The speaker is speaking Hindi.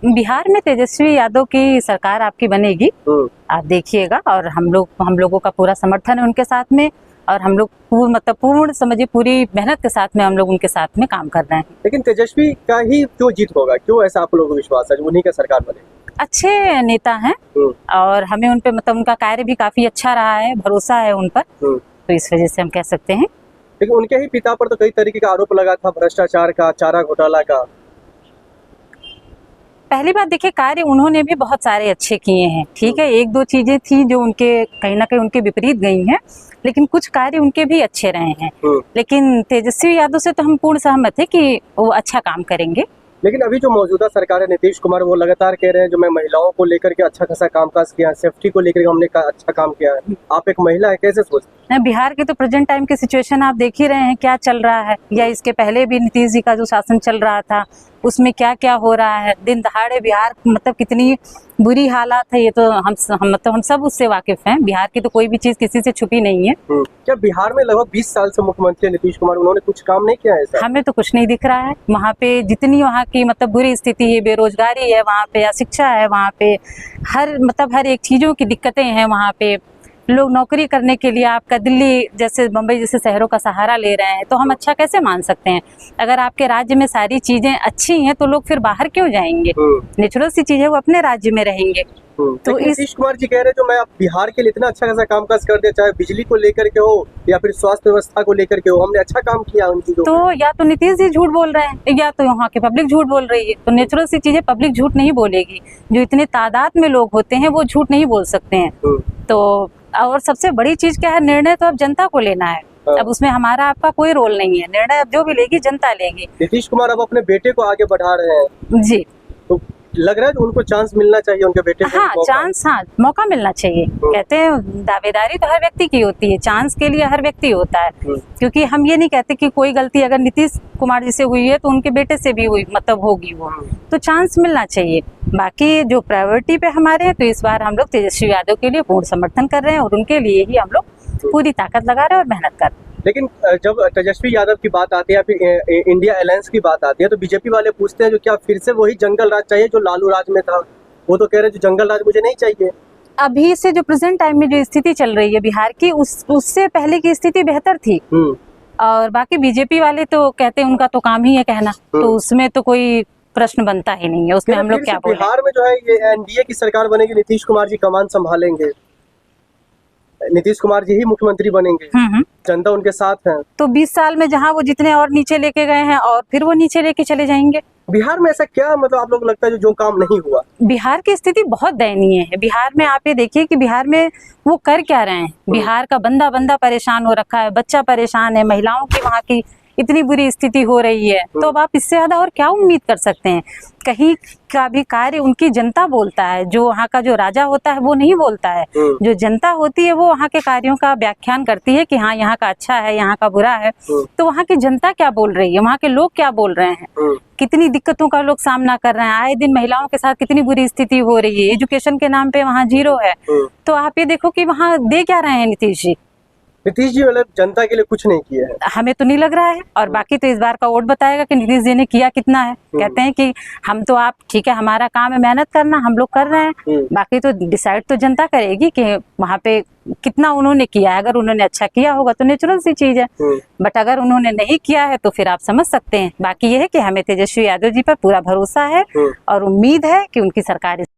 बिहार में तेजस्वी यादव की सरकार आपकी बनेगी, आप देखिएगा। और हम लोगों का पूरा समर्थन है उनके साथ में, और हम लोग पूर्ण समझिए पूरी मेहनत के साथ में हम लोग उनके साथ में काम कर रहे हैं। लेकिन तेजस्वी का ही क्यों जीत होगा, क्यों ऐसा आप लोगों को विश्वास है उन्हीं का सरकार बने? अच्छे नेता हैं और हमें उन पे उनका कार्य भी काफी अच्छा रहा है, भरोसा है उन पर, तो इस वजह से हम कह सकते हैं। लेकिन उनके ही पिता पर तो कई तरीके का आरोप लगा था, भ्रष्टाचार का, चारा घोटाला का। पहली बात देखिए, कार्य उन्होंने भी बहुत सारे अच्छे किए हैं, ठीक है। एक दो चीजें थी जो उनके कहीं ना कहीं उनके विपरीत गई हैं, लेकिन कुछ कार्य उनके भी अच्छे रहे हैं। लेकिन तेजस्वी यादव से तो हम पूर्ण सहमत है कि वो अच्छा काम करेंगे। लेकिन अभी जो मौजूदा सरकार है नीतीश कुमार, वो लगातार कह रहे हैं जो मैं महिलाओं को लेकर के अच्छा खासा कामकाज किया है, सेफ्टी को लेकर हमने अच्छा काम किया है। आप एक महिला है, कैसे सोचते हैं? बिहार के तो प्रेजेंट टाइम की सिचुएशन आप देख ही रहे हैं क्या चल रहा है, या इसके पहले भी नीतीश जी का जो शासन चल रहा था उसमें क्या क्या हो रहा है। दिन दहाड़े बिहार कितनी बुरी हालात है, ये तो हम सब उससे वाकिफ हैं। बिहार की तो कोई भी चीज किसी से छुपी नहीं है। क्या बिहार में लगभग 20 साल से मुख्यमंत्री नीतीश कुमार, उन्होंने कुछ काम नहीं किया है ऐसा? हमें तो कुछ नहीं दिख रहा है। वहाँ पे जितनी वहाँ की बुरी स्थिति है, बेरोजगारी है वहाँ पे, अशिक्षा है वहाँ पे, हर एक चीजों की दिक्कतें हैं वहाँ पे। लोग नौकरी करने के लिए आपका दिल्ली जैसे, मुंबई जैसे शहरों का सहारा ले रहे हैं, तो हम अच्छा कैसे मान सकते हैं? अगर आपके राज्य में सारी चीजें अच्छी हैं तो लोग फिर बाहर क्यों जाएंगे? नेचुरल सी चीज है, वो अपने राज्य में रहेंगे। तो नीतीश कुमार जी कह रहे जो मैं बिहार के लिए इतना अच्छा खासा कामकाज कर दिया, चाहे बिजली को लेकर के हो या फिर स्वास्थ्य व्यवस्था को लेकर के हो, हमने अच्छा काम किया उन चीजों। तो या तो नीतीश जी झूठ बोल रहे हैं या तो यहाँ की पब्लिक झूठ बोल रही है। तो नेचुरल सी चीजें पब्लिक झूठ नहीं बोलेगी, जो इतने तादाद में लोग होते हैं वो झूठ नहीं बोल सकते हैं। तो और सबसे बड़ी चीज क्या है, निर्णय तो अब जनता को लेना है। अब उसमें हमारा आपका कोई रोल नहीं है, निर्णय अब जो भी लेगी जनता लेगी। नीतीश कुमार अब अपने बेटे को आगे बढ़ा रहे हैं जी, तो लग रहा है उनको चांस मिलना चाहिए, उनके बेटे को। हाँ, मौका मिलना चाहिए। कहते हैं दावेदारी तो हर व्यक्ति की होती है, चांस के लिए हर व्यक्ति होता है। क्योंकि हम ये नहीं कहते कि कोई गलती अगर नीतीश कुमार जी से हुई है तो उनके बेटे से भी हुई, होगी वो, तो चांस मिलना चाहिए। बाकी जो प्रायोरिटी पे हमारे हैं, तो इस बार हम लोग तेजस्वी यादव के लिए पूर्ण समर्थन कर रहे हैं और उनके लिए ही हम लोग पूरी ताकत लगा रहे हैं और मेहनत कर रहे हैं। लेकिन जब तेजस्वी यादव की बात आती है या फिर इंडिया अलायंस की बात आती है, तो बीजेपी वाले पूछते हैं जो क्या फिर से वही जंगल राज चाहिए जो लालू राज में था? वो तो कह रहे हैं जो जंगल राज मुझे नहीं चाहिए। अभी से जो प्रेजेंट टाइम में जो स्थिति चल रही है बिहार की, उससे पहले की स्थिति बेहतर थी। और बाकी बीजेपी वाले तो कहते हैं, उनका तो काम ही है कहना, तो उसमें तो कोई प्रश्न बनता ही नहीं है, उसमें हम लोग क्या बोलें। बिहार में जो है ये एनडीए की सरकार बनेगी, नीतीश कुमार जी कमान संभालेंगे, नीतीश कुमार जी ही मुख्यमंत्री बनेंगे, जनता उनके साथ है। तो 20 साल में जहां वो जितने और नीचे लेके गए हैं और फिर वो नीचे लेके चले जाएंगे। बिहार में ऐसा क्या आप लोग लगता है जो काम नहीं हुआ? बिहार की स्थिति बहुत दयनीय है। बिहार में आप ये देखिए कि बिहार में वो कर क्या रहे हैं। बिहार का बंदा परेशान हो रखा है, बच्चा परेशान है, महिलाओं की वहाँ की इतनी बुरी स्थिति हो रही है, तो अब आप इससे ज्यादा और क्या उम्मीद कर सकते हैं? कहीं का भी कार्य उनकी जनता बोलता है, जो वहाँ का जो राजा होता है वो नहीं बोलता है। जो जनता होती है वो वहाँ के कार्यों का व्याख्यान करती है कि हाँ यहाँ का अच्छा है, यहाँ का बुरा है। तो वहाँ की जनता क्या बोल रही है, वहाँ के लोग क्या बोल रहे हैं, कितनी दिक्कतों का लोग सामना कर रहे हैं। आए दिन महिलाओं के साथ कितनी बुरी स्थिति हो रही है, एजुकेशन के नाम पे वहाँ 0 है। तो आप ये देखो कि वहाँ दे क्या रहे हैं नीतीश जी। नीतीश जी मतलब जनता के लिए कुछ नहीं किया है, हमें तो नहीं लग रहा है। और बाकी तो इस बार का वोट बताएगा कि नीतीश जी ने किया कितना है। कहते हैं कि हम तो, आप ठीक है, हमारा काम है मेहनत करना, हम लोग कर रहे हैं, बाकी तो डिसाइड तो जनता करेगी कि वहाँ पे कितना उन्होंने किया है। अगर उन्होंने अच्छा किया होगा तो नेचुरल सी चीज है, बट अगर उन्होंने नहीं किया है तो फिर आप समझ सकते हैं। बाकी ये है कि हमें तेजस्वी यादव जी पर पूरा भरोसा है और उम्मीद है कि उनकी सरकार